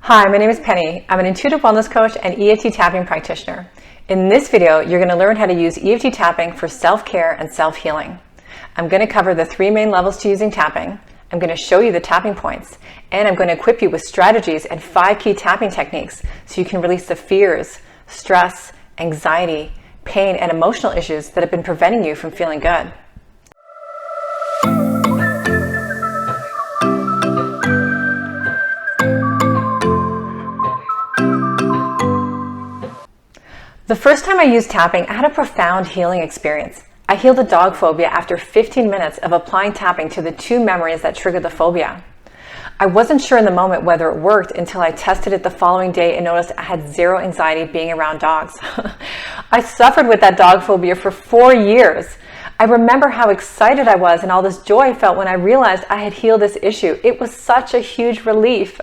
Hi, my name is Penny. I'm an intuitive wellness coach and EFT tapping practitioner. In this video, you're going to learn how to use EFT tapping for self-care and self-healing. I'm going to cover the 3 main levels to using tapping. I'm going to show you the tapping points, and I'm going to equip you with strategies and 5 key tapping techniques so you can release the fears, stress, anxiety, pain, and emotional issues that have been preventing you from feeling good. The first time I used tapping, I had a profound healing experience. I healed a dog phobia after 15 minutes of applying tapping to the 2 memories that triggered the phobia. I wasn't sure in the moment whether it worked until I tested it the following day and noticed I had 0 anxiety being around dogs. I suffered with that dog phobia for 4 years. I remember how excited I was and all this joy I felt when I realized I had healed this issue. It was such a huge relief.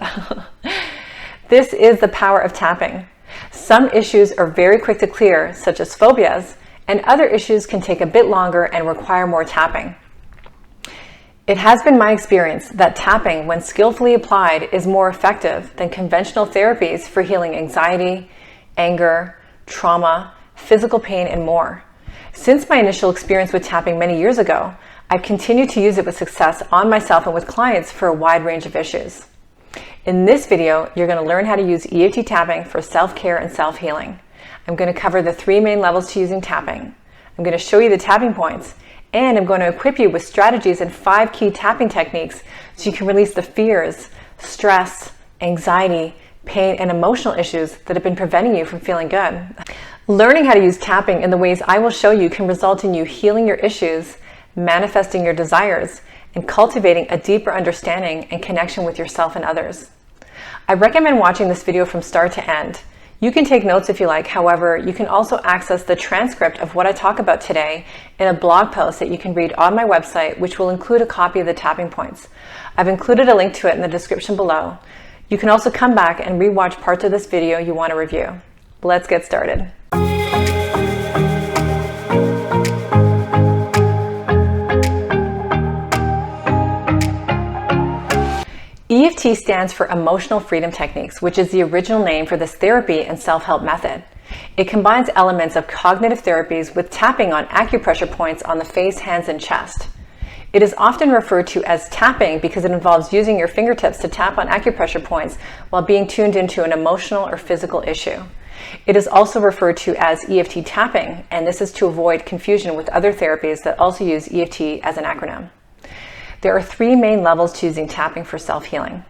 This is the power of tapping. Some issues are very quick to clear, such as phobias, and other issues can take a bit longer and require more tapping. It has been my experience that tapping, when skillfully applied, is more effective than conventional therapies for healing anxiety, anger, trauma, physical pain, and more. Since my initial experience with tapping many years ago, I've continued to use it with success on myself and with clients for a wide range of issues. In this video, you're going to learn how to use EFT tapping for self-care and self-healing. I'm going to cover the 3 main levels to using tapping. I'm going to show you the tapping points, and I'm going to equip you with strategies and 5 key tapping techniques so you can release the fears, stress, anxiety, pain, and emotional issues that have been preventing you from feeling good. Learning how to use tapping in the ways I will show you can result in you healing your issues, manifesting your desires, and cultivating a deeper understanding and connection with yourself and others. I recommend watching this video from start to end. You can take notes if you like. However, you can also access the transcript of what I talk about today in a blog post that you can read on my website, which will include a copy of the tapping points. I've included a link to it in the description below. You can also come back and rewatch parts of this video you want to review. Let's get started. EFT stands for Emotional Freedom Techniques, which is the original name for this therapy and self-help method. It combines elements of cognitive therapies with tapping on acupressure points on the face, hands, and chest. It is often referred to as tapping because it involves using your fingertips to tap on acupressure points while being tuned into an emotional or physical issue. It is also referred to as EFT tapping, and this is to avoid confusion with other therapies that also use EFT as an acronym. There are 3 main levels to using tapping for self-healing.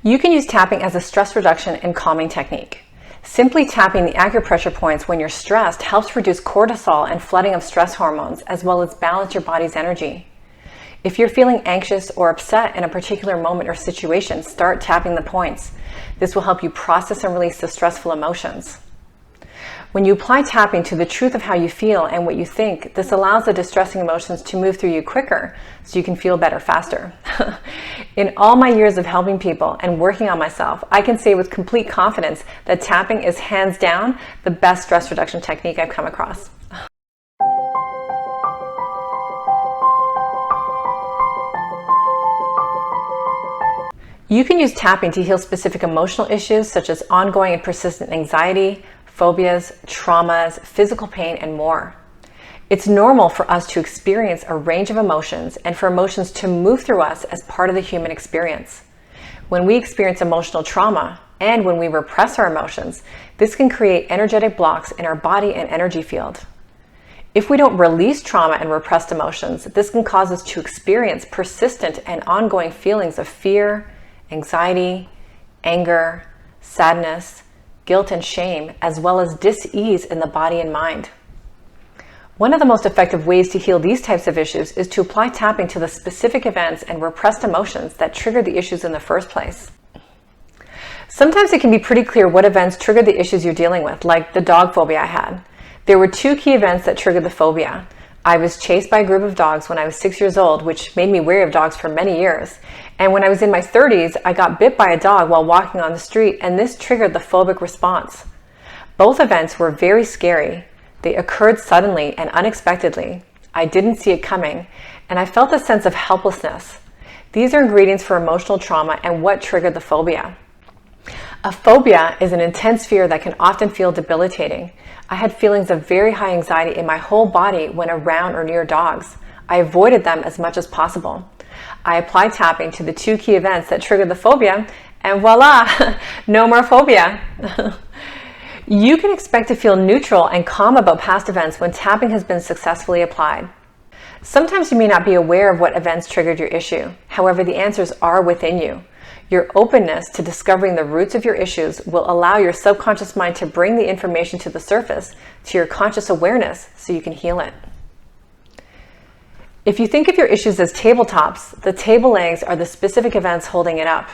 You can use tapping as a stress reduction and calming technique. Simply tapping the acupressure points when you're stressed helps reduce cortisol and flooding of stress hormones, as well as balance your body's energy. If you're feeling anxious or upset in a particular moment or situation, start tapping the points. This will help you process and release the stressful emotions. When you apply tapping to the truth of how you feel and what you think, this allows the distressing emotions to move through you quicker so you can feel better faster. In all my years of helping people and working on myself, I can say with complete confidence that tapping is hands down the best stress reduction technique I've come across. You can use tapping to heal specific emotional issues such as ongoing and persistent anxiety, phobias, traumas, physical pain, and more. It's normal for us to experience a range of emotions and for emotions to move through us as part of the human experience. When we experience emotional trauma and when we repress our emotions, this can create energetic blocks in our body and energy field. If we don't release trauma and repressed emotions, this can cause us to experience persistent and ongoing feelings of fear, anxiety, anger, sadness, guilt and shame, as well as dis-ease in the body and mind. One of the most effective ways to heal these types of issues is to apply tapping to the specific events and repressed emotions that triggered the issues in the first place. Sometimes it can be pretty clear what events triggered the issues you're dealing with, like the dog phobia I had. There were 2 key events that triggered the phobia. I was chased by a group of dogs when I was 6 years old, which made me wary of dogs for many years. And when I was in my 30s, I got bit by a dog while walking on the street, and this triggered the phobic response. Both events were very scary. They occurred suddenly and unexpectedly. I didn't see it coming, and I felt a sense of helplessness. These are ingredients for emotional trauma and what triggered the phobia. A phobia is an intense fear that can often feel debilitating. I had feelings of very high anxiety in my whole body when around or near dogs. I avoided them as much as possible. I applied tapping to the 2 key events that triggered the phobia, and voila, no more phobia. You can expect to feel neutral and calm about past events when tapping has been successfully applied. Sometimes you may not be aware of what events triggered your issue. However, the answers are within you. Your openness to discovering the roots of your issues will allow your subconscious mind to bring the information to the surface, to your conscious awareness, so you can heal it. If you think of your issues as tabletops, the table legs are the specific events holding it up.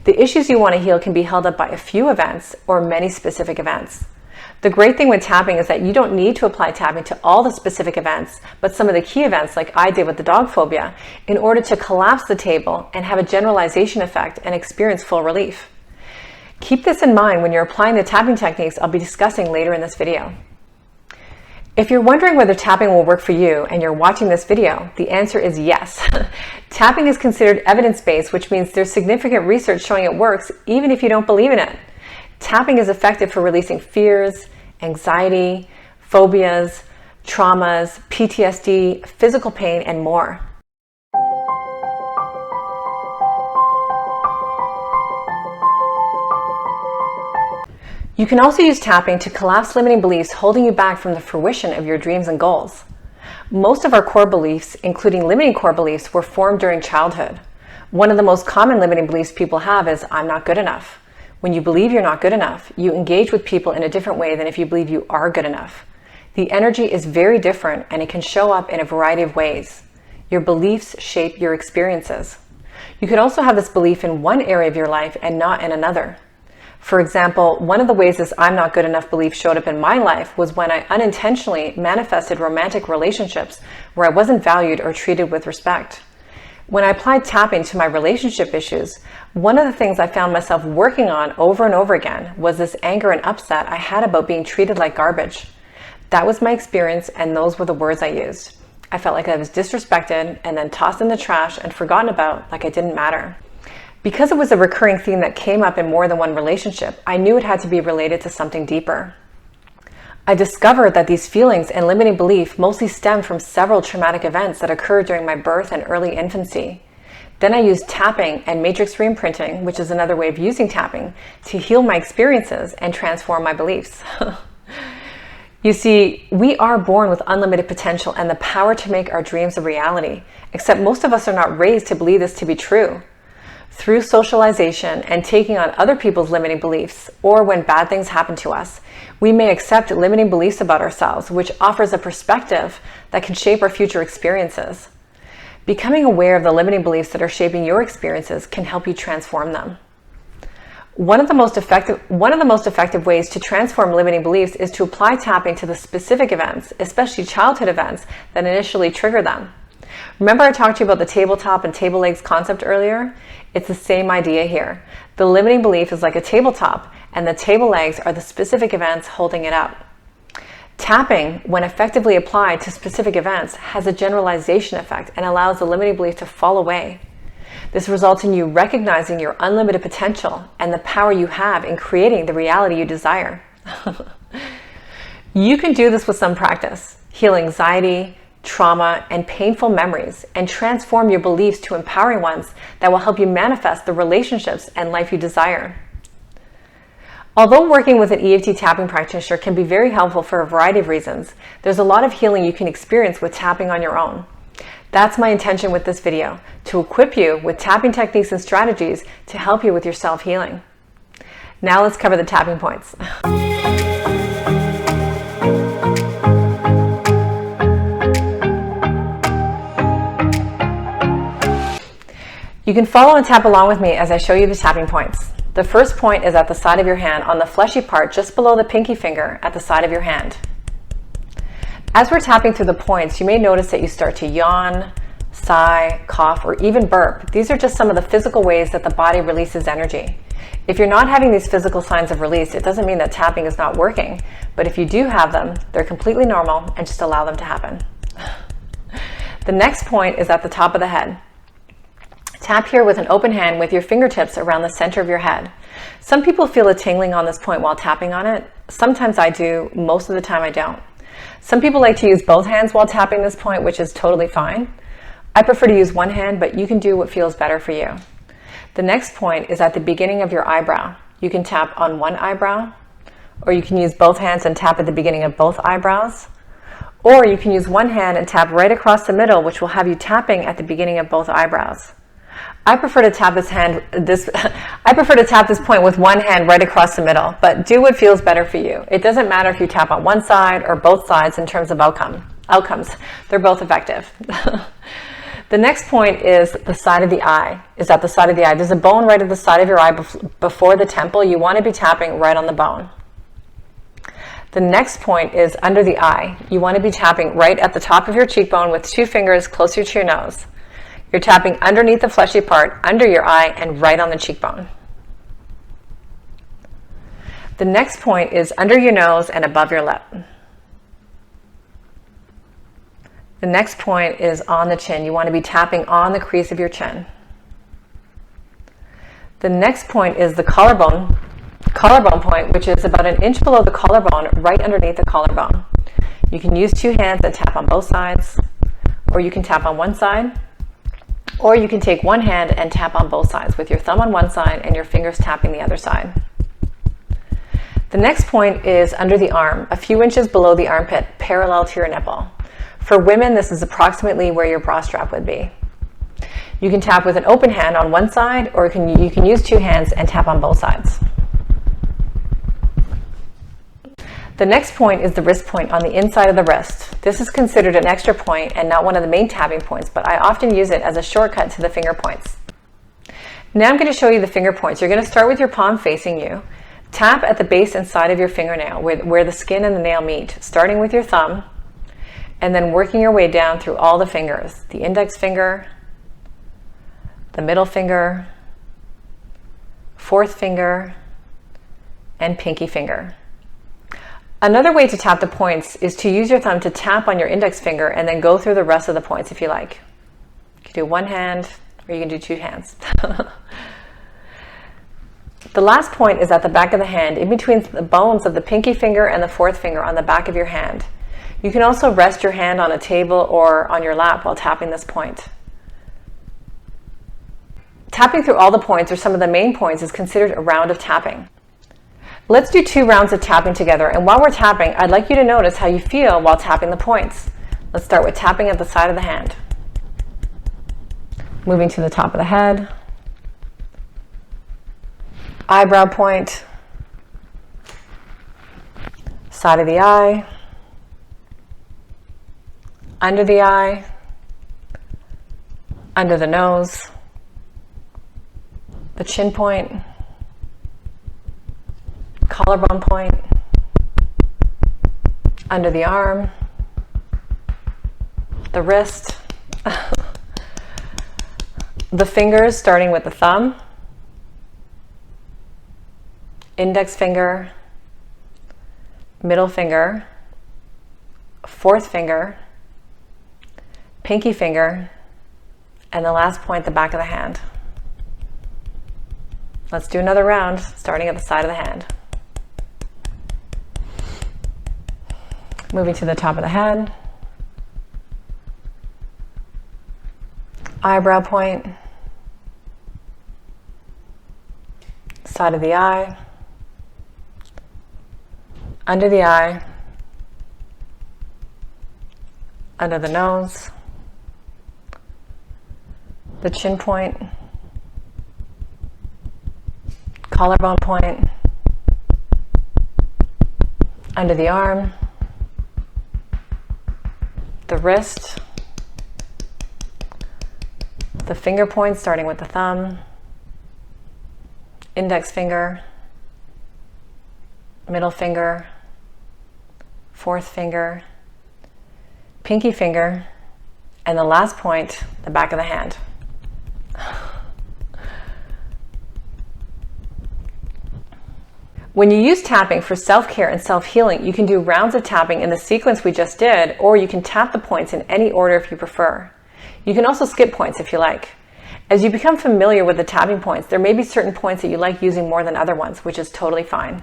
The issues you want to heal can be held up by a few events or many specific events. The great thing with tapping is that you don't need to apply tapping to all the specific events, but some of the key events, like I did with the dog phobia, in order to collapse the table and have a generalization effect and experience full relief. Keep this in mind when you're applying the tapping techniques I'll be discussing later in this video. If you're wondering whether tapping will work for you and you're watching this video, the answer is yes. Tapping is considered evidence-based, which means there's significant research showing it works even if you don't believe in it. Tapping is effective for releasing fears, anxiety, phobias, traumas, PTSD, physical pain, and more. You can also use tapping to collapse limiting beliefs holding you back from the fruition of your dreams and goals. Most of our core beliefs, including limiting core beliefs, were formed during childhood. One of the most common limiting beliefs people have is, I'm not good enough. When you believe you're not good enough, you engage with people in a different way than if you believe you are good enough. The energy is very different, and it can show up in a variety of ways. Your beliefs shape your experiences. You could also have this belief in one area of your life and not in another. For example, one of the ways this I'm not good enough belief showed up in my life was when I unintentionally manifested romantic relationships where I wasn't valued or treated with respect. When I applied tapping to my relationship issues, one of the things I found myself working on over and over again was this anger and upset I had about being treated like garbage. That was my experience, and those were the words I used. I felt like I was disrespected and then tossed in the trash and forgotten about, like I didn't matter. Because it was a recurring theme that came up in more than one relationship, I knew it had to be related to something deeper. I discovered that these feelings and limiting belief mostly stem from several traumatic events that occurred during my birth and early infancy. Then I used tapping and matrix reimprinting, which is another way of using tapping, to heal my experiences and transform my beliefs. You see, we are born with unlimited potential and the power to make our dreams a reality, except most of us are not raised to believe this to be true. Through socialization and taking on other people's limiting beliefs, or when bad things happen to us, we may accept limiting beliefs about ourselves, which offers a perspective that can shape our future experiences. Becoming aware of the limiting beliefs that are shaping your experiences can help you transform them. One of the most effective ways to transform limiting beliefs is to apply tapping to the specific events, especially childhood events, that initially trigger them. Remember I talked to you about the tabletop and table legs concept earlier? It's the same idea here. The limiting belief is like a tabletop, and the table legs are the specific events holding it up. Tapping, when effectively applied to specific events, has a generalization effect and allows the limiting belief to fall away. This results in you recognizing your unlimited potential and the power you have in creating the reality you desire. You can do this with some practice. Heal anxiety, trauma, and painful memories, and transform your beliefs to empowering ones that will help you manifest the relationships and life you desire. Although working with an EFT tapping practitioner can be very helpful for a variety of reasons, there's a lot of healing you can experience with tapping on your own. That's my intention with this video, to equip you with tapping techniques and strategies to help you with your self-healing. Now let's cover the tapping points. You can follow and tap along with me as I show you the tapping points. The first point is at the side of your hand on the fleshy part just below the pinky finger at the side of your hand. As we're tapping through the points, you may notice that you start to yawn, sigh, cough, or even burp. These are just some of the physical ways that the body releases energy. If you're not having these physical signs of release, it doesn't mean that tapping is not working, but if you do have them, they're completely normal and just allow them to happen. The next point is at the top of the head. Tap here with an open hand with your fingertips around the center of your head. Some people feel a tingling on this point while tapping on it. Sometimes I do, most of the time I don't. Some people like to use both hands while tapping this point, which is totally fine. I prefer to use one hand, but you can do what feels better for you. The next point is at the beginning of your eyebrow. You can tap on one eyebrow, or you can use both hands and tap at the beginning of both eyebrows. Or you can use one hand and tap right across the middle, which will have you tapping at the beginning of both eyebrows. I prefer to tap this point with one hand right across the middle, but do what feels better for you. It doesn't matter if you tap on one side or both sides in terms of outcomes. They're both effective. The next point is the side of the eye. At the side of the eye. There's a bone right at the side of your eye before the temple. You want to be tapping right on the bone. The next point is under the eye. You want to be tapping right at the top of your cheekbone with 2 fingers closer to your nose. You're tapping underneath the fleshy part, under your eye, and right on the cheekbone. The next point is under your nose and above your lip. The next point is on the chin. You want to be tapping on the crease of your chin. The next point is the collarbone point, which is about an inch below the collarbone, right underneath the collarbone. You can use 2 hands and tap on both sides, or you can tap on one side, or you can take one hand and tap on both sides with your thumb on one side and your fingers tapping the other side. The next point is under the arm, a few inches below the armpit, parallel to your nipple. For women, this is approximately where your bra strap would be. You can tap with an open hand on one side, or you can use 2 hands and tap on both sides. The next point is the wrist point on the inside of the wrist. This is considered an extra point and not one of the main tapping points, but I often use it as a shortcut to the finger points. Now I'm going to show you the finger points. You're going to start with your palm facing you. Tap at the base and side of your fingernail where the skin and the nail meet, starting with your thumb, and then working your way down through all the fingers. The index finger, the middle finger, 4th finger, and pinky finger. Another way to tap the points is to use your thumb to tap on your index finger and then go through the rest of the points if you like. You can do one hand, or you can do 2 hands. The last point is at the back of the hand, in between the bones of the pinky finger and the 4th finger on the back of your hand. You can also rest your hand on a table or on your lap while tapping this point. Tapping through all the points, or some of the main points, is considered a round of tapping. Let's do 2 rounds of tapping together, and while we're tapping, I'd like you to notice how you feel while tapping the points. Let's start with tapping at the side of the hand. Moving to the top of the head. Eyebrow point. Side of the eye. Under the eye. Under the nose. The chin point. Collarbone point, under the arm, the wrist, the fingers starting with the thumb, index finger, middle finger, 4th finger, pinky finger, and the last point, the back of the hand. Let's do another round, starting at the side of the hand. Moving to the top of the head, eyebrow point, side of the eye, under the eye, under the nose, the chin point, collarbone point, under the arm, the wrist, the finger points starting with the thumb, index finger, middle finger, 4th finger, pinky finger, and the last point, the back of the hand. When you use tapping for self-care and self-healing, you can do rounds of tapping in the sequence we just did, or you can tap the points in any order if you prefer. You can also skip points if you like. As you become familiar with the tapping points, there may be certain points that you like using more than other ones, which is totally fine.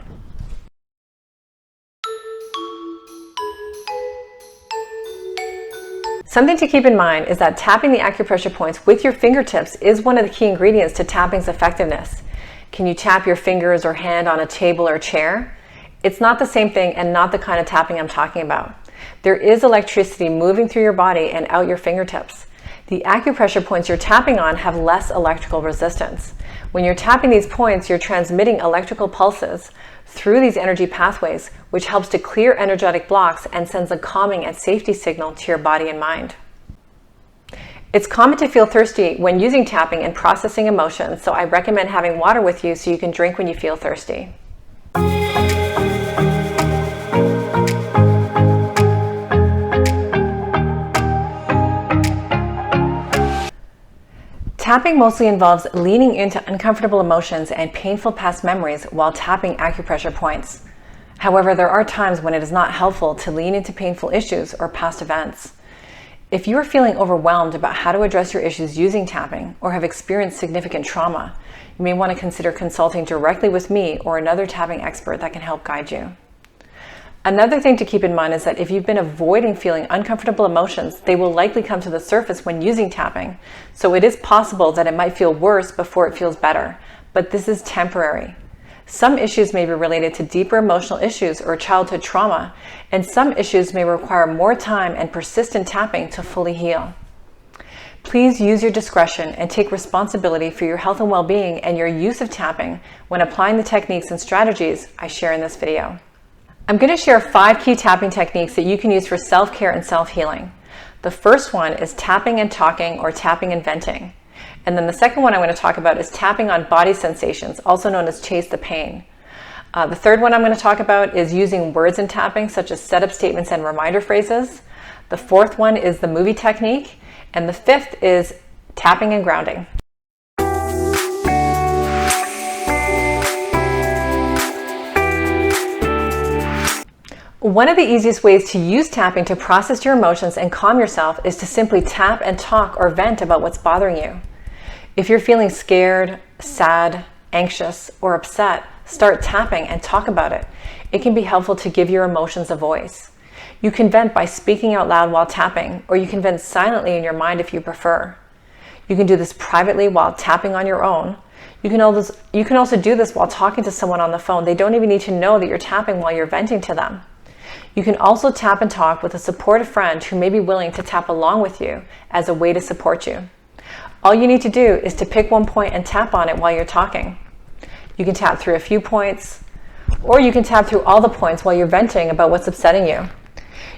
Something to keep in mind is that tapping the acupressure points with your fingertips is one of the key ingredients to tapping's effectiveness. Can you tap your fingers or hand on a table or chair? It's not the same thing and not the kind of tapping I'm talking about. There is electricity moving through your body and out your fingertips. The acupressure points you're tapping on have less electrical resistance. When you're tapping these points, you're transmitting electrical pulses through these energy pathways, which helps to clear energetic blocks and sends a calming and safety signal to your body and mind. It's common to feel thirsty when using tapping and processing emotions, so I recommend having water with you so you can drink when you feel thirsty. Tapping mostly involves leaning into uncomfortable emotions and painful past memories while tapping acupressure points. However, there are times when it is not helpful to lean into painful issues or past events. If you are feeling overwhelmed about how to address your issues using tapping or have experienced significant trauma, you may want to consider consulting directly with me or another tapping expert that can help guide you. Another thing to keep in mind is that if you've been avoiding feeling uncomfortable emotions, they will likely come to the surface when using tapping. So it is possible that it might feel worse before it feels better, but this is temporary. Some issues may be related to deeper emotional issues or childhood trauma, and some issues may require more time and persistent tapping to fully heal. Please use your discretion and take responsibility for your health and well-being and your use of tapping when applying the techniques and strategies I share in this video. I'm going to share 5 key tapping techniques that you can use for self-care and self-healing. The first one is tapping and talking, or tapping and venting. And then the second one I'm going to talk about is tapping on body sensations, also known as chase the pain. The third one I'm going to talk about is using words in tapping, such as setup statements and reminder phrases. The fourth one is the movie technique. And the fifth is tapping and grounding. One of the easiest ways to use tapping to process your emotions and calm yourself is to simply tap and talk or vent about what's bothering you. If you're feeling scared, sad, anxious, or upset, start tapping and talk about it. It can be helpful to give your emotions a voice. You can vent by speaking out loud while tapping, or you can vent silently in your mind if you prefer. You can do this privately while tapping on your own. You can also do this while talking to someone on the phone. They don't even need to know that you're tapping while you're venting to them. You can also tap and talk with a supportive friend who may be willing to tap along with you as a way to support you. All you need to do is to pick one point and tap on it while you're talking. You can tap through a few points, or you can tap through all the points while you're venting about what's upsetting you.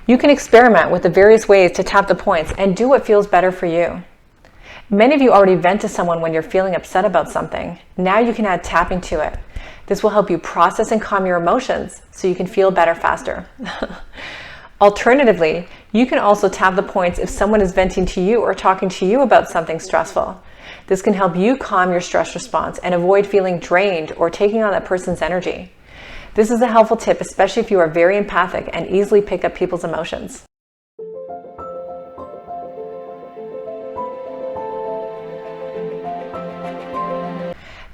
You can experiment with the various ways to tap the points and do what feels better for you. Many of you already vent to someone when you're feeling upset about something. Now you can add tapping to it. This will help you process and calm your emotions so you can feel better faster. Alternatively, you can also tap the points if someone is venting to you or talking to you about something stressful. This can help you calm your stress response and avoid feeling drained or taking on that person's energy. This is a helpful tip, especially if you are very empathic and easily pick up people's emotions.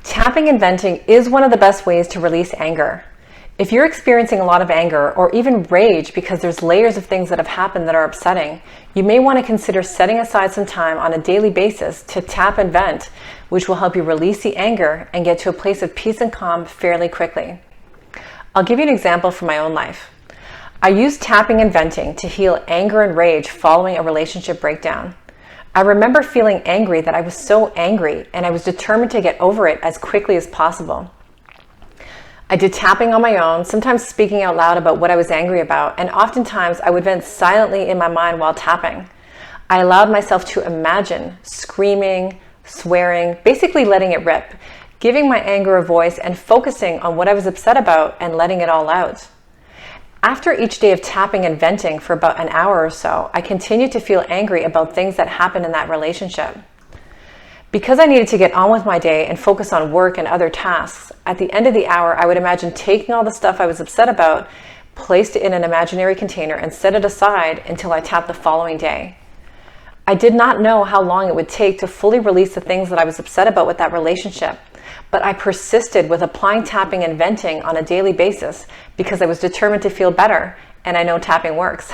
Tapping and venting is one of the best ways to release anger. If you're experiencing a lot of anger or even rage because there's layers of things that have happened that are upsetting, you may want to consider setting aside some time on a daily basis to tap and vent, which will help you release the anger and get to a place of peace and calm fairly quickly. I'll give you an example from my own life. I used tapping and venting to heal anger and rage following a relationship breakdown. I remember feeling angry that I was so angry, and I was determined to get over it as quickly as possible. I did tapping on my own, sometimes speaking out loud about what I was angry about, and oftentimes I would vent silently in my mind while tapping. I allowed myself to imagine screaming, swearing, basically letting it rip, giving my anger a voice and focusing on what I was upset about and letting it all out. After each day of tapping and venting for about an hour or so, I continued to feel angry about things that happened in that relationship. Because I needed to get on with my day and focus on work and other tasks, at the end of the hour, I would imagine taking all the stuff I was upset about, placed it in an imaginary container, and set it aside until I tapped the following day. I did not know how long it would take to fully release the things that I was upset about with that relationship, but I persisted with applying tapping and venting on a daily basis because I was determined to feel better, and I know tapping works.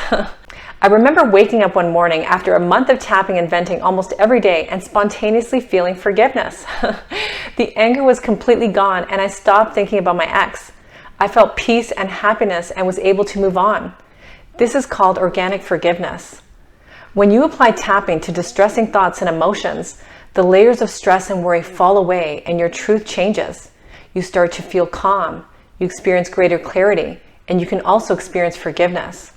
I remember waking up one morning after a month of tapping and venting almost every day and spontaneously feeling forgiveness. The anger was completely gone, and I stopped thinking about my ex. I felt peace and happiness and was able to move on. This is called organic forgiveness. When you apply tapping to distressing thoughts and emotions, the layers of stress and worry fall away and your truth changes. You start to feel calm, you experience greater clarity, and you can also experience forgiveness.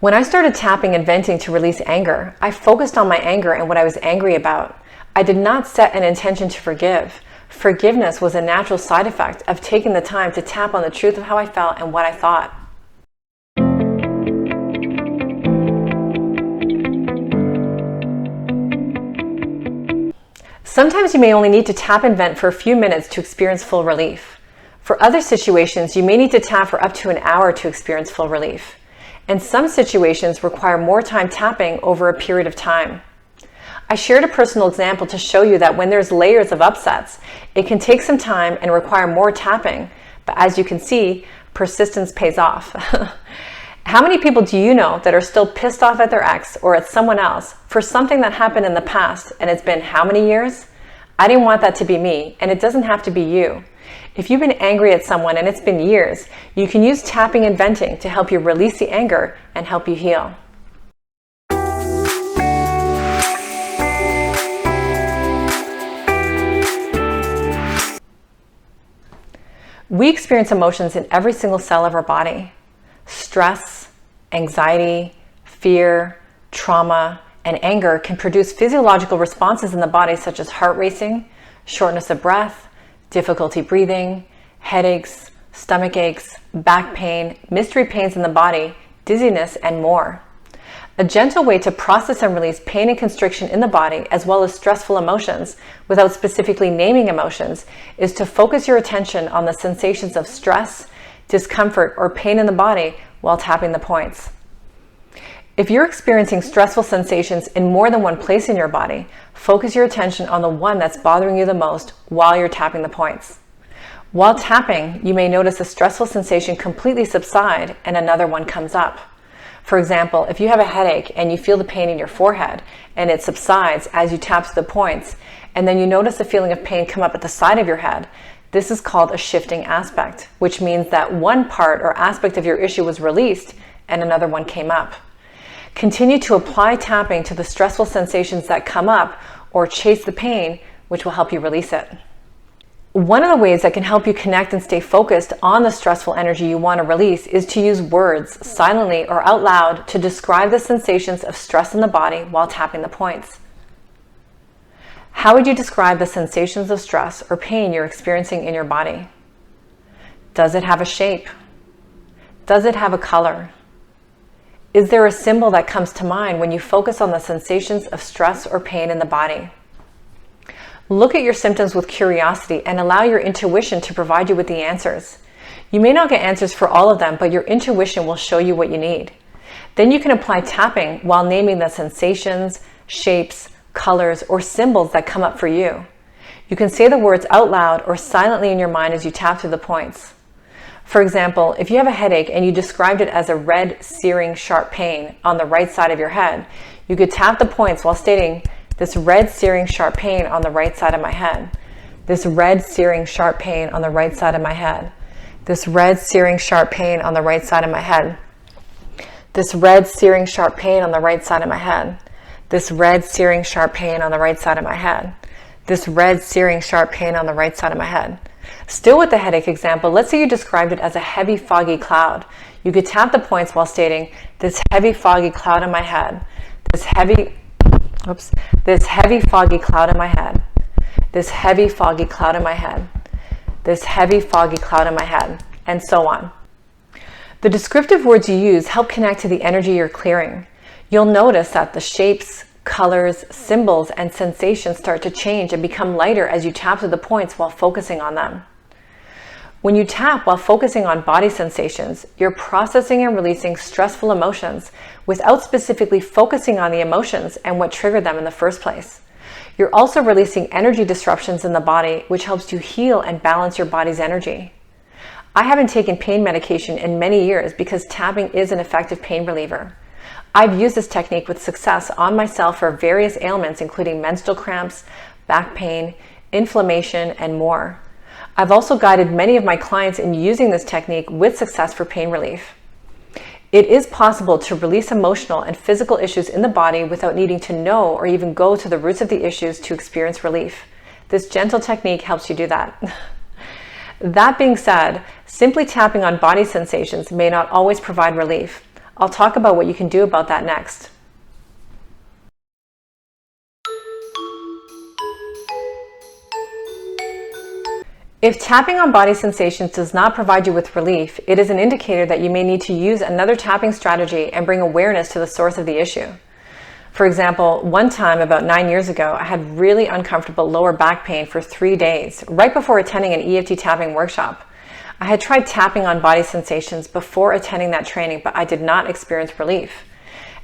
When I started tapping and venting to release anger, I focused on my anger and what I was angry about. I did not set an intention to forgive. Forgiveness was a natural side effect of taking the time to tap on the truth of how I felt and what I thought. Sometimes you may only need to tap and vent for a few minutes to experience full relief. For other situations, you may need to tap for up to an hour to experience full relief. And some situations require more time tapping over a period of time. I shared a personal example to show you that when there's layers of upsets, it can take some time and require more tapping, but as you can see, persistence pays off. How many people do you know that are still pissed off at their ex or at someone else for something that happened in the past and it's been how many years? I didn't want that to be me, and it doesn't have to be you. If you've been angry at someone and it's been years, you can use tapping and venting to help you release the anger and help you heal. We experience emotions in every single cell of our body. Stress, anxiety, fear, trauma, and anger can produce physiological responses in the body such as heart racing, shortness of breath, difficulty breathing, headaches, stomach aches, back pain, mystery pains in the body, dizziness, and more. A gentle way to process and release pain and constriction in the body, as well as stressful emotions, without specifically naming emotions, is to focus your attention on the sensations of stress, discomfort, or pain in the body while tapping the points. If you're experiencing stressful sensations in more than one place in your body, focus your attention on the one that's bothering you the most while you're tapping the points. While tapping, you may notice a stressful sensation completely subside and another one comes up. For example, if you have a headache and you feel the pain in your forehead and it subsides as you tap to the points, and then you notice a feeling of pain come up at the side of your head, this is called a shifting aspect, which means that one part or aspect of your issue was released and another one came up. Continue to apply tapping to the stressful sensations that come up or chase the pain, which will help you release it. One of the ways that can help you connect and stay focused on the stressful energy you want to release is to use words silently or out loud to describe the sensations of stress in the body while tapping the points. How would you describe the sensations of stress or pain you're experiencing in your body? Does it have a shape? Does it have a color? Is there a symbol that comes to mind when you focus on the sensations of stress or pain in the body? Look at your symptoms with curiosity and allow your intuition to provide you with the answers. You may not get answers for all of them, but your intuition will show you what you need. Then you can apply tapping while naming the sensations, shapes, colors, or symbols that come up for you. You can say the words out loud or silently in your mind as you tap through the points. For example, if you have a headache and you described it as a red, searing, sharp pain on the right side of your head, you could tap the points while stating, "This red, searing, sharp pain on the right side of my head. This red, searing, sharp pain on the right side of my head. This red, searing, sharp pain on the right side of my head. This red, searing, sharp pain on the right side of my head. This red, searing, sharp pain on the right side of my head. This red, searing, sharp pain on the right side of my head." Still with the headache example, let's say you described it as a heavy, foggy cloud. You could tap the points while stating, "This heavy, foggy cloud in my head. This heavy, foggy cloud in my head. This heavy, foggy cloud in my head. This heavy, foggy cloud in my head," and so on. The descriptive words you use help connect to the energy you're clearing. You'll notice that the shapes, Colors, symbols, and sensations start to change and become lighter as you tap to the points while focusing on them. When you tap while focusing on body sensations, you're processing and releasing stressful emotions without specifically focusing on the emotions and what triggered them in the first place. You're also releasing energy disruptions in the body, which helps you heal and balance your body's energy. I haven't taken pain medication in many years because tapping is an effective pain reliever. I've used this technique with success on myself for various ailments, including menstrual cramps, back pain, inflammation, and more. I've also guided many of my clients in using this technique with success for pain relief. It is possible to release emotional and physical issues in the body without needing to know or even go to the roots of the issues to experience relief. This gentle technique helps you do that. That being said, simply tapping on body sensations may not always provide relief. I'll talk about what you can do about that next. If tapping on body sensations does not provide you with relief, it is an indicator that you may need to use another tapping strategy and bring awareness to the source of the issue. For example, one time about 9 years ago, I had really uncomfortable lower back pain for 3 days, right before attending an EFT tapping workshop. I had tried tapping on body sensations before attending that training, but I did not experience relief.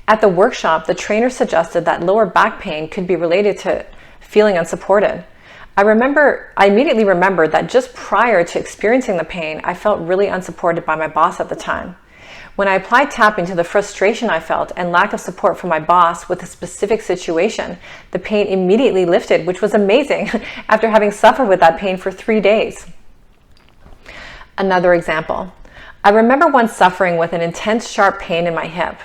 At the workshop, the trainer suggested that lower back pain could be related to feeling unsupported. I immediately remembered that just prior to experiencing the pain, I felt really unsupported by my boss at the time. When I applied tapping to the frustration I felt and lack of support from my boss with a specific situation, the pain immediately lifted, which was amazing after having suffered with that pain for 3 days. Another example. I remember once suffering with an intense sharp pain in my hip.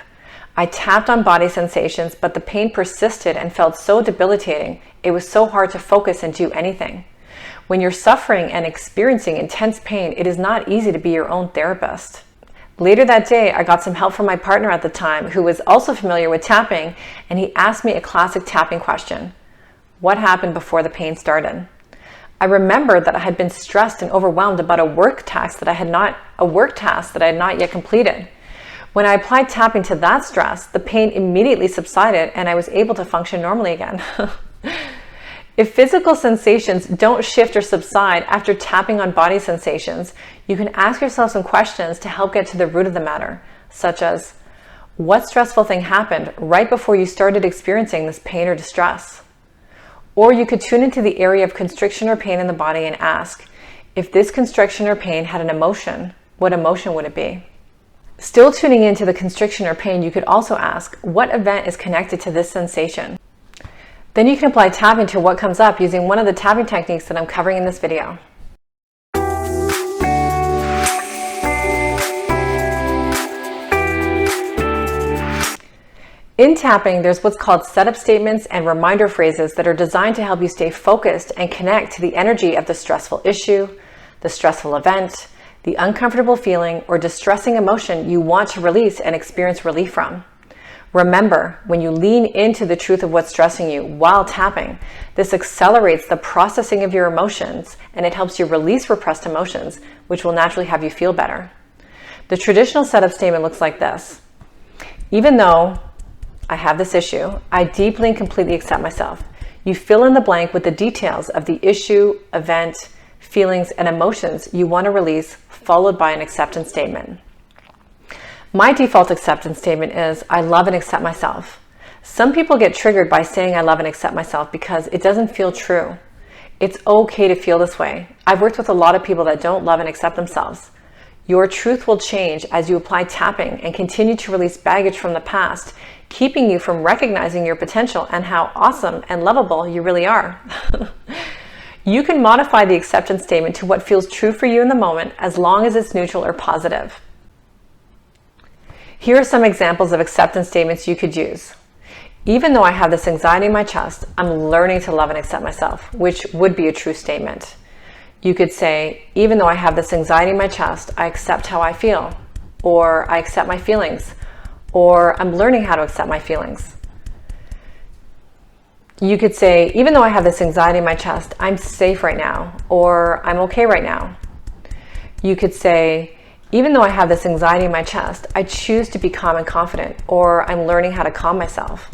I tapped on body sensations, but the pain persisted and felt so debilitating, it was so hard to focus and do anything. When you're suffering and experiencing intense pain, it is not easy to be your own therapist. Later that day, I got some help from my partner at the time, who was also familiar with tapping, and he asked me a classic tapping question. What happened before the pain started? I remembered that I had been stressed and overwhelmed about a work task that I had not yet completed. When I applied tapping to that stress, the pain immediately subsided and I was able to function normally again. If physical sensations don't shift or subside after tapping on body sensations, you can ask yourself some questions to help get to the root of the matter, such as, what stressful thing happened right before you started experiencing this pain or distress? Or you could tune into the area of constriction or pain in the body and ask, if this constriction or pain had an emotion, what emotion would it be? Still tuning into the constriction or pain, you could also ask, what event is connected to this sensation? Then you can apply tapping to what comes up using one of the tapping techniques that I'm covering in this video. In tapping, there's what's called setup statements and reminder phrases that are designed to help you stay focused and connect to the energy of the stressful issue, the stressful event, the uncomfortable feeling, or distressing emotion you want to release and experience relief from. Remember, when you lean into the truth of what's stressing you while tapping, this accelerates the processing of your emotions and it helps you release repressed emotions, which will naturally have you feel better. The traditional setup statement looks like this. Even though I have this issue, I deeply and completely accept myself. You fill in the blank with the details of the issue, event, feelings, and emotions you want to release, followed by an acceptance statement. My default acceptance statement is, I love and accept myself. Some people get triggered by saying I love and accept myself because it doesn't feel true. It's okay to feel this way. I've worked with a lot of people that don't love and accept themselves. Your truth will change as you apply tapping and continue to release baggage from the past, keeping you from recognizing your potential and how awesome and lovable you really are. You can modify the acceptance statement to what feels true for you in the moment, as long as it's neutral or positive. Here are some examples of acceptance statements you could use. Even though I have this anxiety in my chest, I'm learning to love and accept myself, which would be a true statement. You could say, even though I have this anxiety in my chest, I accept how I feel, or I accept my feelings, or I'm learning how to accept my feelings. You could say, even though I have this anxiety in my chest, I'm safe right now, or I'm okay right now. You could say, even though I have this anxiety in my chest, I choose to be calm and confident, or I'm learning how to calm myself.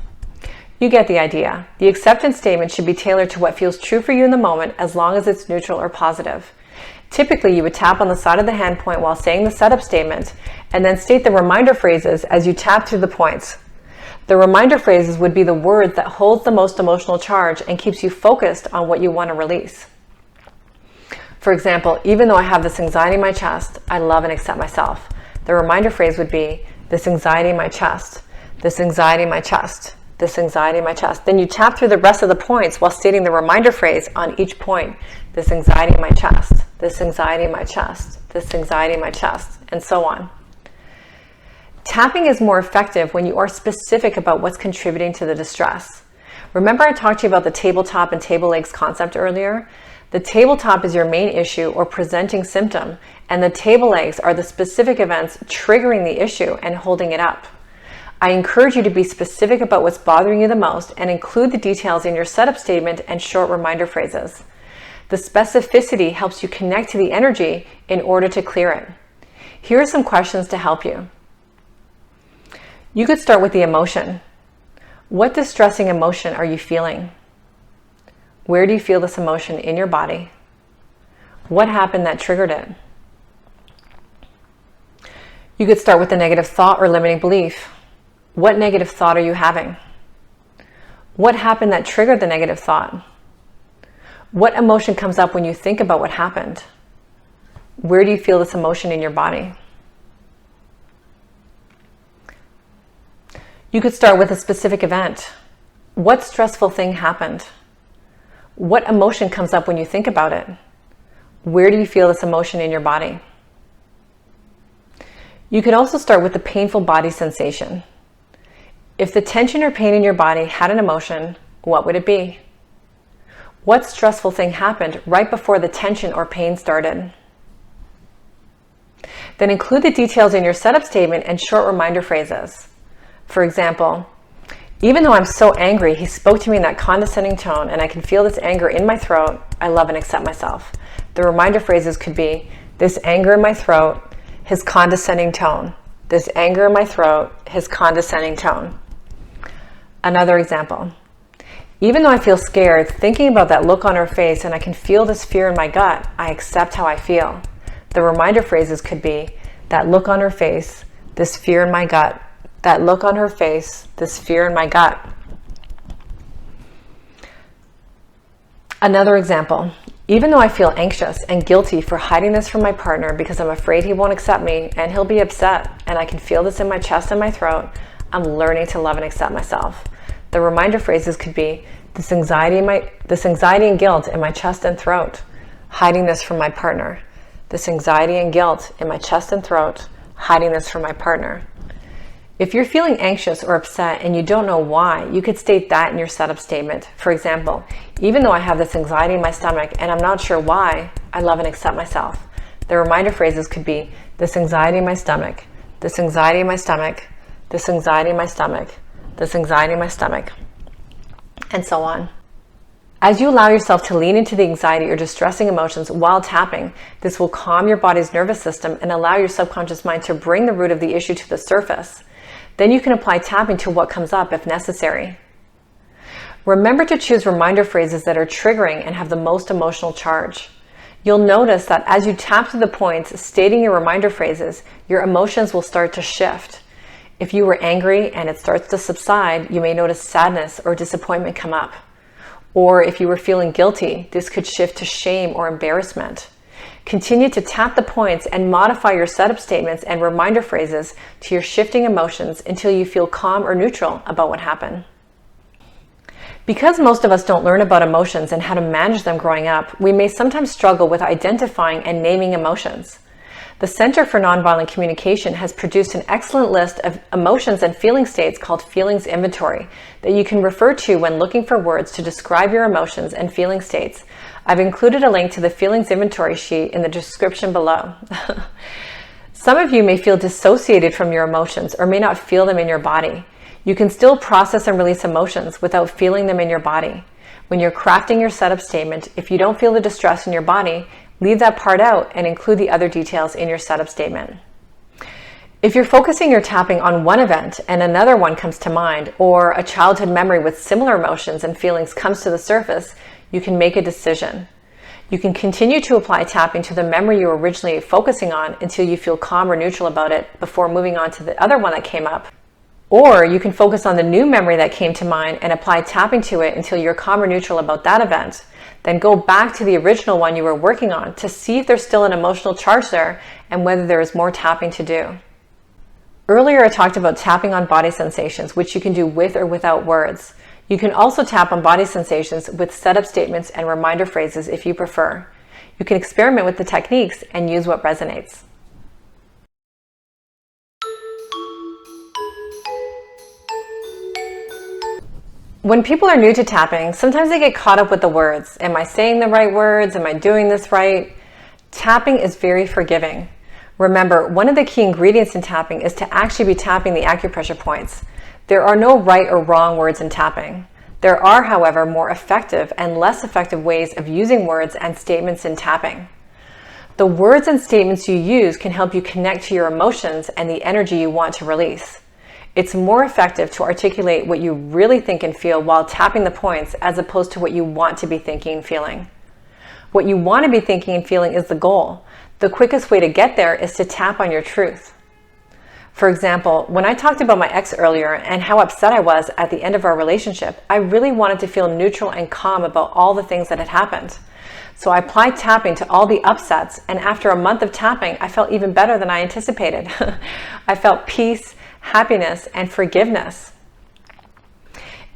You get the idea. The acceptance statement should be tailored to what feels true for you in the moment, as long as it's neutral or positive. Typically, you would tap on the side of the hand point while saying the setup statement, and then state the reminder phrases as you tap through the points. The reminder phrases would be the word that holds the most emotional charge and keeps you focused on what you want to release. For example, even though I have this anxiety in my chest, I love and accept myself. The reminder phrase would be, this anxiety in my chest, this anxiety in my chest, this anxiety in my chest. Then you tap through the rest of the points while stating the reminder phrase on each point. This anxiety in my chest, this anxiety in my chest, this anxiety in my chest, and so on. Tapping is more effective when you are specific about what's contributing to the distress. Remember I talked to you about the tabletop and table legs concept earlier? The tabletop is your main issue or presenting symptom, and the table legs are the specific events triggering the issue and holding it up. I encourage you to be specific about what's bothering you the most and include the details in your setup statement and short reminder phrases. The specificity helps you connect to the energy in order to clear it. Here are some questions to help you. You could start with the emotion. What distressing emotion are you feeling? Where do you feel this emotion in your body? What happened that triggered it? You could start with a negative thought or limiting belief. What negative thought are you having? What happened that triggered the negative thought? What emotion comes up when you think about what happened? Where do you feel this emotion in your body? You could start with a specific event. What stressful thing happened? What emotion comes up when you think about it? Where do you feel this emotion in your body? You could also start with the painful body sensation. If the tension or pain in your body had an emotion, what would it be? What stressful thing happened right before the tension or pain started? Then include the details in your setup statement and short reminder phrases. For example, even though I'm so angry, he spoke to me in that condescending tone and I can feel this anger in my throat, I love and accept myself. The reminder phrases could be, this anger in my throat, his condescending tone. This anger in my throat, his condescending tone. Another example. Even though I feel scared, thinking about that look on her face and I can feel this fear in my gut, I accept how I feel. The reminder phrases could be, that look on her face, this fear in my gut. That look on her face, this fear in my gut. Another example. Even though I feel anxious and guilty for hiding this from my partner because I'm afraid he won't accept me and he'll be upset, and I can feel this in my chest and my throat, I'm learning to love and accept myself. The reminder phrases could be, this anxiety and guilt in my chest and throat, hiding this from my partner. This anxiety and guilt in my chest and throat, hiding this from my partner. If you're feeling anxious or upset and you don't know why, you could state that in your setup statement. For example, even though I have this anxiety in my stomach and I'm not sure why, I love and accept myself. The reminder phrases could be, this anxiety in my stomach, this anxiety in my stomach, this anxiety in my stomach, this anxiety in my stomach, and so on. As you allow yourself to lean into the anxiety or distressing emotions while tapping, this will calm your body's nervous system and allow your subconscious mind to bring the root of the issue to the surface. Then you can apply tapping to what comes up if necessary. Remember to choose reminder phrases that are triggering and have the most emotional charge. You'll notice that as you tap through the points stating your reminder phrases, your emotions will start to shift. If you were angry and it starts to subside, you may notice sadness or disappointment come up. Or if you were feeling guilty, this could shift to shame or embarrassment. Continue to tap the points and modify your setup statements and reminder phrases to your shifting emotions until you feel calm or neutral about what happened. Because most of us don't learn about emotions and how to manage them growing up, we may sometimes struggle with identifying and naming emotions. The Center for Nonviolent Communication has produced an excellent list of emotions and feeling states called Feelings Inventory that you can refer to when looking for words to describe your emotions and feeling states. I've included a link to the Feelings Inventory sheet in the description below. Some of you may feel dissociated from your emotions or may not feel them in your body. You can still process and release emotions without feeling them in your body. When you're crafting your setup statement, if you don't feel the distress in your body, leave that part out and include the other details in your setup statement. If you're focusing your tapping on one event and another one comes to mind, or a childhood memory with similar emotions and feelings comes to the surface, you can make a decision. You can continue to apply tapping to the memory you were originally focusing on until you feel calm or neutral about it before moving on to the other one that came up. Or you can focus on the new memory that came to mind and apply tapping to it until you're calm or neutral about that event. Then go back to the original one you were working on to see if there's still an emotional charge there and whether there is more tapping to do. Earlier, I talked about tapping on body sensations, which you can do with or without words. You can also tap on body sensations with setup statements and reminder phrases if you prefer. You can experiment with the techniques and use what resonates. When people are new to tapping, sometimes they get caught up with the words. Am I saying the right words? Am I doing this right? Tapping is very forgiving. Remember, one of the key ingredients in tapping is to actually be tapping the acupressure points. There are no right or wrong words in tapping. There are, however, more effective and less effective ways of using words and statements in tapping. The words and statements you use can help you connect to your emotions and the energy you want to release. It's more effective to articulate what you really think and feel while tapping the points as opposed to what you want to be thinking and feeling. What you want to be thinking and feeling is the goal. The quickest way to get there is to tap on your truth. For example, when I talked about my ex earlier and how upset I was at the end of our relationship, I really wanted to feel neutral and calm about all the things that had happened. So I applied tapping to all the upsets, and after a month of tapping, I felt even better than I anticipated. I felt peace, happiness, and forgiveness.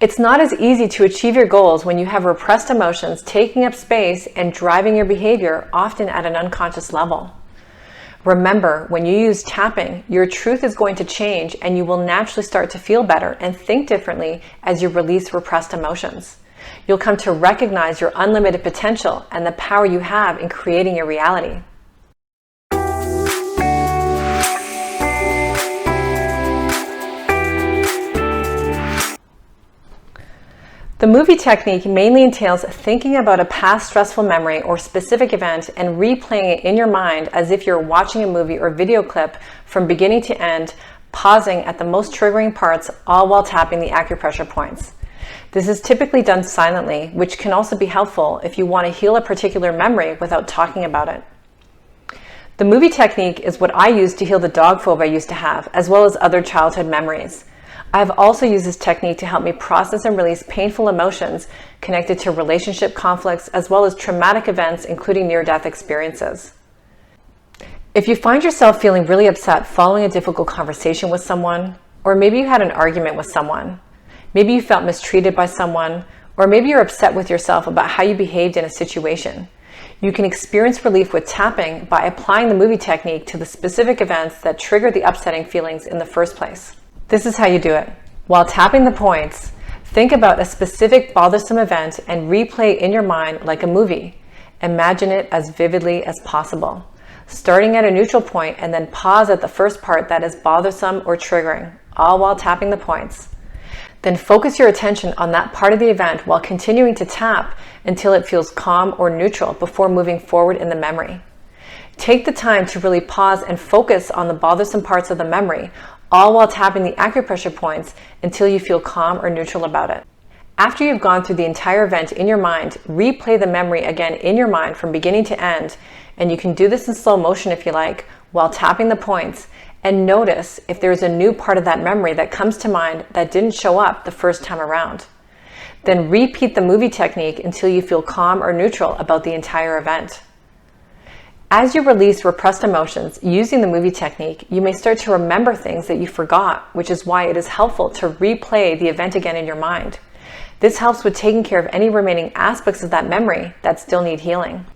It's not as easy to achieve your goals when you have repressed emotions taking up space and driving your behavior, often at an unconscious level. Remember, when you use tapping, your truth is going to change and you will naturally start to feel better and think differently as you release repressed emotions. You'll come to recognize your unlimited potential and the power you have in creating your reality. The movie technique mainly entails thinking about a past stressful memory or specific event and replaying it in your mind as if you're watching a movie or video clip from beginning to end, pausing at the most triggering parts, all while tapping the acupressure points. This is typically done silently, which can also be helpful if you want to heal a particular memory without talking about it. The movie technique is what I use to heal the dog phobia I used to have, as well as other childhood memories. I've also used this technique to help me process and release painful emotions connected to relationship conflicts, as well as traumatic events, including near-death experiences. If you find yourself feeling really upset following a difficult conversation with someone, or maybe you had an argument with someone, maybe you felt mistreated by someone, or maybe you're upset with yourself about how you behaved in a situation, you can experience relief with tapping by applying the movie technique to the specific events that trigger the upsetting feelings in the first place. This is how you do it. While tapping the points, think about a specific bothersome event and replay in your mind like a movie. Imagine it as vividly as possible, starting at a neutral point and then pause at the first part that is bothersome or triggering, all while tapping the points. Then focus your attention on that part of the event while continuing to tap until it feels calm or neutral before moving forward in the memory. Take the time to really pause and focus on the bothersome parts of the memory, all while tapping the acupressure points until you feel calm or neutral about it. After you've gone through the entire event in your mind, replay the memory again in your mind from beginning to end, and you can do this in slow motion if you like, while tapping the points, and notice if there's a new part of that memory that comes to mind that didn't show up the first time around. Then repeat the movie technique until you feel calm or neutral about the entire event. As you release repressed emotions using the movie technique, you may start to remember things that you forgot, which is why it is helpful to replay the event again in your mind. This helps with taking care of any remaining aspects of that memory that still need healing.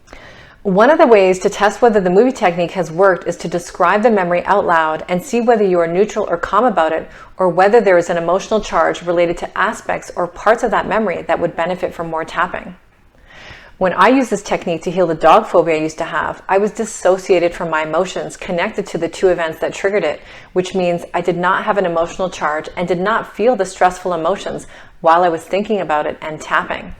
One of the ways to test whether the movie technique has worked is to describe the memory out loud and see whether you are neutral or calm about it, or whether there is an emotional charge related to aspects or parts of that memory that would benefit from more tapping. When I used this technique to heal the dog phobia I used to have, I was dissociated from my emotions connected to the two events that triggered it, which means I did not have an emotional charge and did not feel the stressful emotions while I was thinking about it and tapping.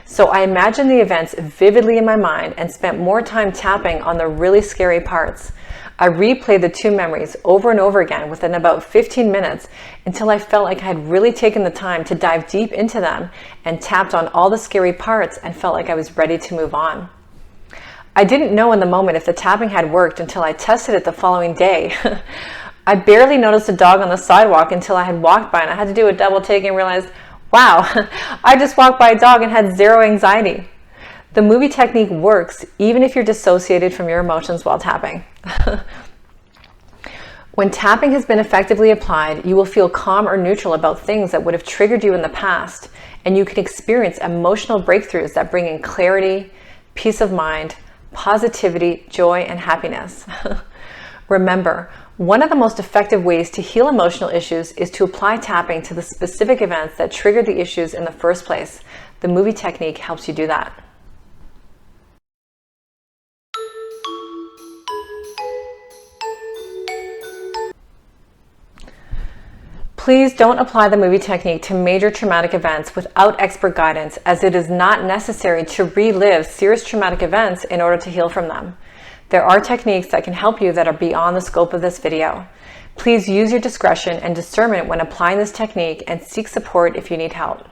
So I imagined the events vividly in my mind and spent more time tapping on the really scary parts. I replayed the two memories over and over again within about 15 minutes until I felt like I had really taken the time to dive deep into them and tapped on all the scary parts and felt like I was ready to move on. I didn't know in the moment if the tapping had worked until I tested it the following day. I barely noticed a dog on the sidewalk until I had walked by, and I had to do a double take and realized, wow, I just walked by a dog and had zero anxiety. The movie technique works even if you're dissociated from your emotions while tapping. When tapping has been effectively applied, you will feel calm or neutral about things that would have triggered you in the past, and you can experience emotional breakthroughs that bring in clarity, peace of mind, positivity, joy, and happiness. Remember, one of the most effective ways to heal emotional issues is to apply tapping to the specific events that triggered the issues in the first place. The movie technique helps you do that. Please don't apply the movie technique to major traumatic events without expert guidance, as it is not necessary to relive serious traumatic events in order to heal from them. There are techniques that can help you that are beyond the scope of this video. Please use your discretion and discernment when applying this technique and seek support if you need help.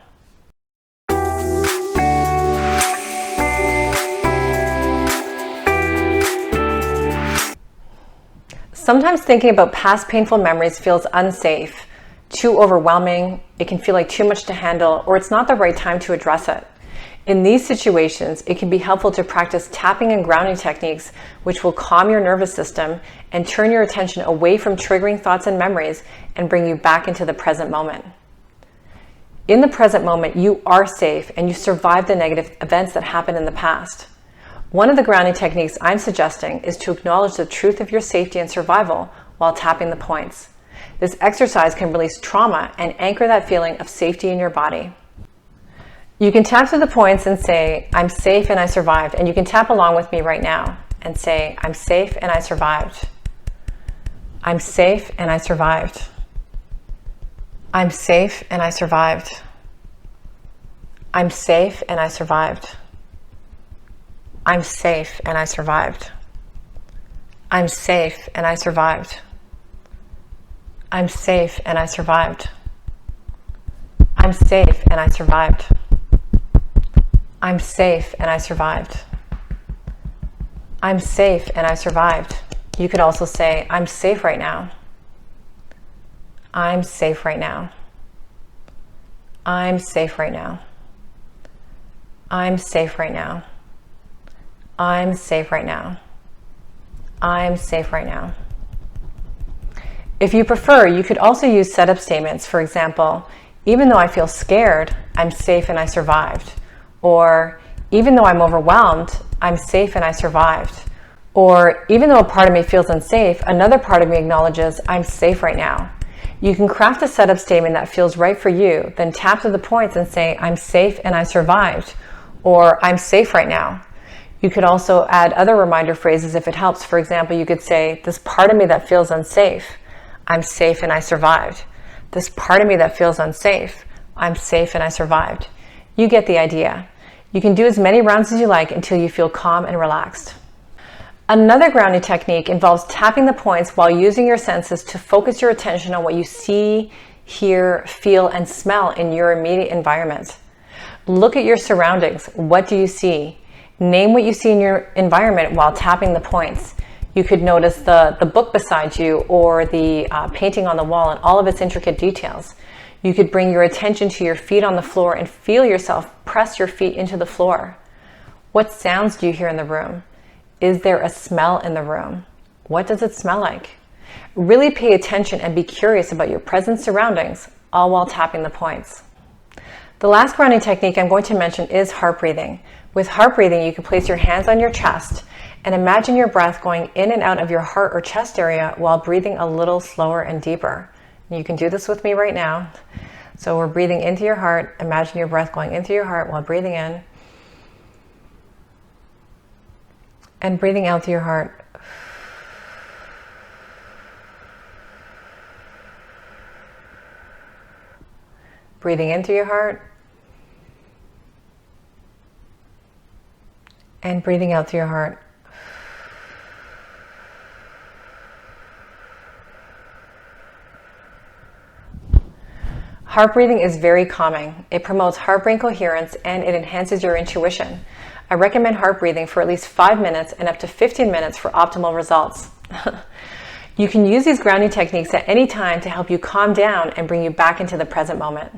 Sometimes thinking about past painful memories feels unsafe, too overwhelming, it can feel like too much to handle, or it's not the right time to address it. In these situations, it can be helpful to practice tapping and grounding techniques, which will calm your nervous system and turn your attention away from triggering thoughts and memories and bring you back into the present moment. In the present moment, you are safe and you survived the negative events that happened in the past. One of the grounding techniques I'm suggesting is to acknowledge the truth of your safety and survival while tapping the points. This exercise can release trauma and anchor that feeling of safety in your body. You can tap through the points and say, I'm safe and I survived. And you can tap along with me right now and say, I'm safe and I survived. I'm safe and I survived. I'm safe and I survived. I'm safe and I survived. I'm safe and I survived. I'm safe and I survived. I'm safe and I survived. I'm safe and I survived. I'm safe and I survived. I'm safe and I survived. You could also say, I'm safe right now. I'm safe right now. I'm safe right now. I'm safe right now. I'm safe right now. I'm safe right now. If you prefer, you could also use setup statements. For example, even though I feel scared, I'm safe and I survived. Or, even though I'm overwhelmed, I'm safe and I survived. Or, even though a part of me feels unsafe, another part of me acknowledges I'm safe right now. You can craft a setup statement that feels right for you, then tap to the points and say, I'm safe and I survived. Or, I'm safe right now. You could also add other reminder phrases if it helps. For example, you could say, this part of me that feels unsafe, I'm safe and I survived. This part of me that feels unsafe, I'm safe and I survived. You get the idea. You can do as many rounds as you like until you feel calm and relaxed. Another grounding technique involves tapping the points while using your senses to focus your attention on what you see, hear, feel, and smell in your immediate environment. Look at your surroundings. What do you see? Name what you see in your environment while tapping the points. You could notice the book beside you or the painting on the wall and all of its intricate details. You could bring your attention to your feet on the floor and feel yourself press your feet into the floor. What sounds do you hear in the room? Is there a smell in the room? What does it smell like? Really pay attention and be curious about your present surroundings, all while tapping the points. The last grounding technique I'm going to mention is heart breathing. With heart breathing, you can place your hands on your chest and imagine your breath going in and out of your heart or chest area while breathing a little slower and deeper. You can do this with me right now. So we're breathing into your heart. Imagine your breath going into your heart while breathing in. And breathing out through your heart. Breathing into your heart. And breathing out through your heart. Heart breathing is very calming. It promotes heart-brain coherence and it enhances your intuition. I recommend heart breathing for at least 5 minutes and up to 15 minutes for optimal results. You can use these grounding techniques at any time to help you calm down and bring you back into the present moment.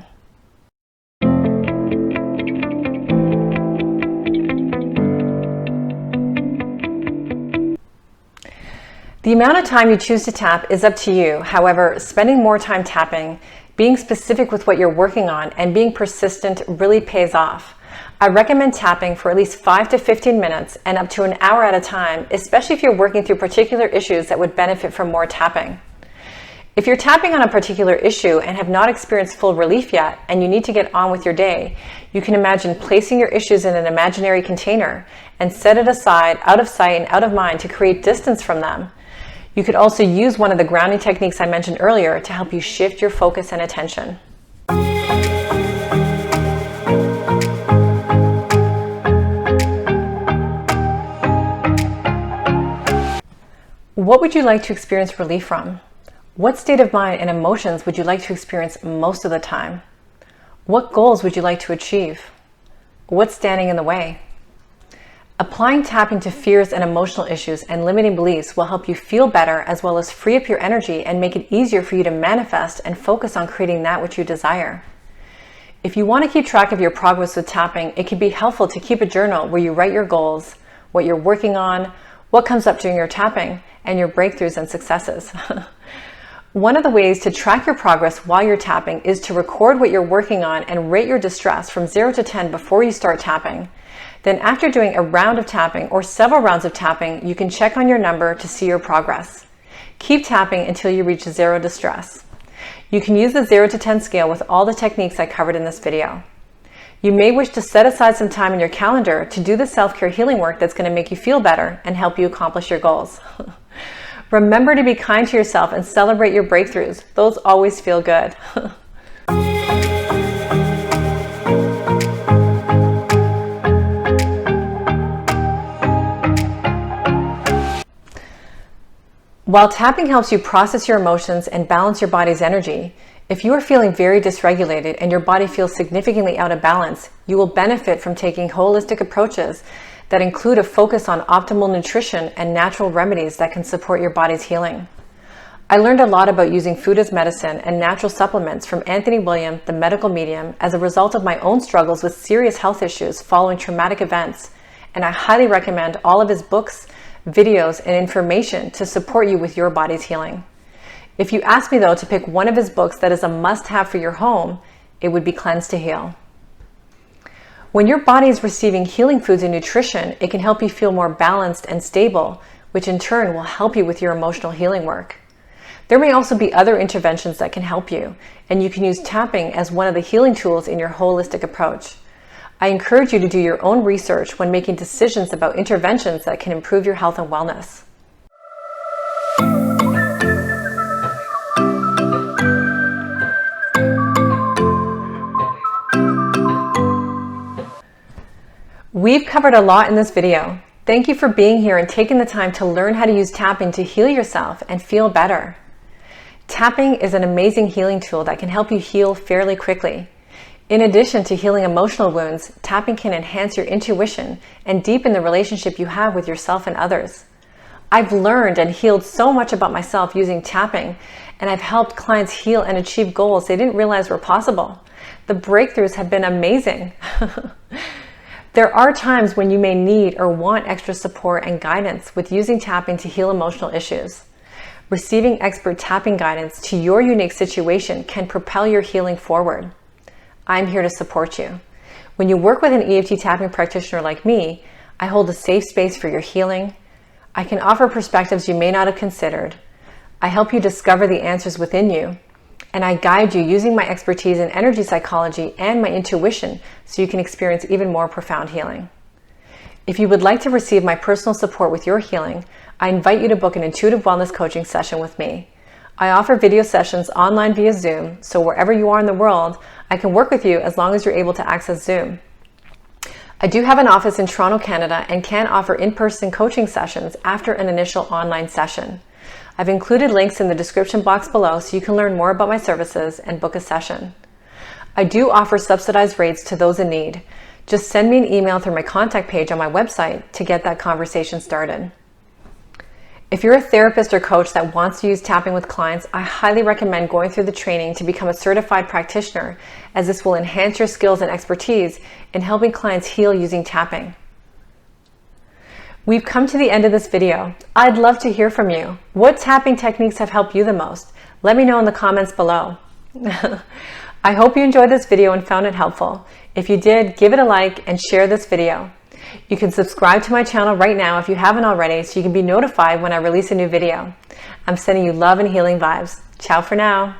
The amount of time you choose to tap is up to you. However, spending more time tapping, being specific with what you're working on, and being persistent really pays off. I recommend tapping for at least 5 to 15 minutes and up to an hour at a time, especially if you're working through particular issues that would benefit from more tapping. If you're tapping on a particular issue and have not experienced full relief yet, and you need to get on with your day, you can imagine placing your issues in an imaginary container and set it aside, out of sight and out of mind, to create distance from them. You could also use one of the grounding techniques I mentioned earlier to help you shift your focus and attention. What would you like to experience relief from? What state of mind and emotions would you like to experience most of the time? What goals would you like to achieve? What's standing in the way? Applying tapping to fears and emotional issues and limiting beliefs will help you feel better, as well as free up your energy and make it easier for you to manifest and focus on creating that which you desire. If you want to keep track of your progress with tapping, it can be helpful to keep a journal where you write your goals, what you're working on, what comes up during your tapping, and your breakthroughs and successes. One of the ways to track your progress while you're tapping is to record what you're working on and rate your distress from 0 to 10 before you start tapping. Then after doing a round of tapping or several rounds of tapping, you can check on your number to see your progress. Keep tapping until you reach 0 distress. You can use the 0 to 10 scale with all the techniques I covered in this video. You may wish to set aside some time in your calendar to do the self-care healing work that's going to make you feel better and help you accomplish your goals. Remember to be kind to yourself and celebrate your breakthroughs. Those always feel good. While tapping helps you process your emotions and balance your body's energy, if you are feeling very dysregulated and your body feels significantly out of balance, you will benefit from taking holistic approaches that include a focus on optimal nutrition and natural remedies that can support your body's healing. I learned a lot about using food as medicine and natural supplements from Anthony William, the medical medium, as a result of my own struggles with serious health issues following traumatic events, and I highly recommend all of his books, videos, and information to support you with your body's healing. If you ask me though to pick one of his books that is a must-have for your home, it would be Cleanse to Heal. When your body is receiving healing foods and nutrition, it can help you feel more balanced and stable, which in turn will help you with your emotional healing work. There may also be other interventions that can help you, and you can use tapping as one of the healing tools in your holistic approach. I encourage you to do your own research when making decisions about interventions that can improve your health and wellness. We've covered a lot in this video. Thank you for being here and taking the time to learn how to use tapping to heal yourself and feel better. Tapping is an amazing healing tool that can help you heal fairly quickly. In addition to healing emotional wounds, tapping can enhance your intuition and deepen the relationship you have with yourself and others. I've learned and healed so much about myself using tapping, and I've helped clients heal and achieve goals they didn't realize were possible. The breakthroughs have been amazing. There are times when you may need or want extra support and guidance with using tapping to heal emotional issues. Receiving expert tapping guidance to your unique situation can propel your healing forward. I'm here to support you. When you work with an EFT tapping practitioner like me, I hold a safe space for your healing. I can offer perspectives you may not have considered. I help you discover the answers within you, and I guide you using my expertise in energy psychology and my intuition so you can experience even more profound healing. If you would like to receive my personal support with your healing, I invite you to book an intuitive wellness coaching session with me. I offer video sessions online via Zoom, so wherever you are in the world, I can work with you as long as you're able to access Zoom. I do have an office in Toronto, Canada, and can offer in-person coaching sessions after an initial online session. I've included links in the description box below so you can learn more about my services and book a session. I do offer subsidized rates to those in need. Just send me an email through my contact page on my website to get that conversation started. If you're a therapist or coach that wants to use tapping with clients, I highly recommend going through the training to become a certified practitioner, as this will enhance your skills and expertise in helping clients heal using tapping. We've come to the end of this video. I'd love to hear from you. What tapping techniques have helped you the most? Let me know in the comments below. I hope you enjoyed this video and found it helpful. If you did, give it a like and share this video. You can subscribe to my channel right now if you haven't already so you can be notified when I release a new video. I'm sending you love and healing vibes. Ciao for now.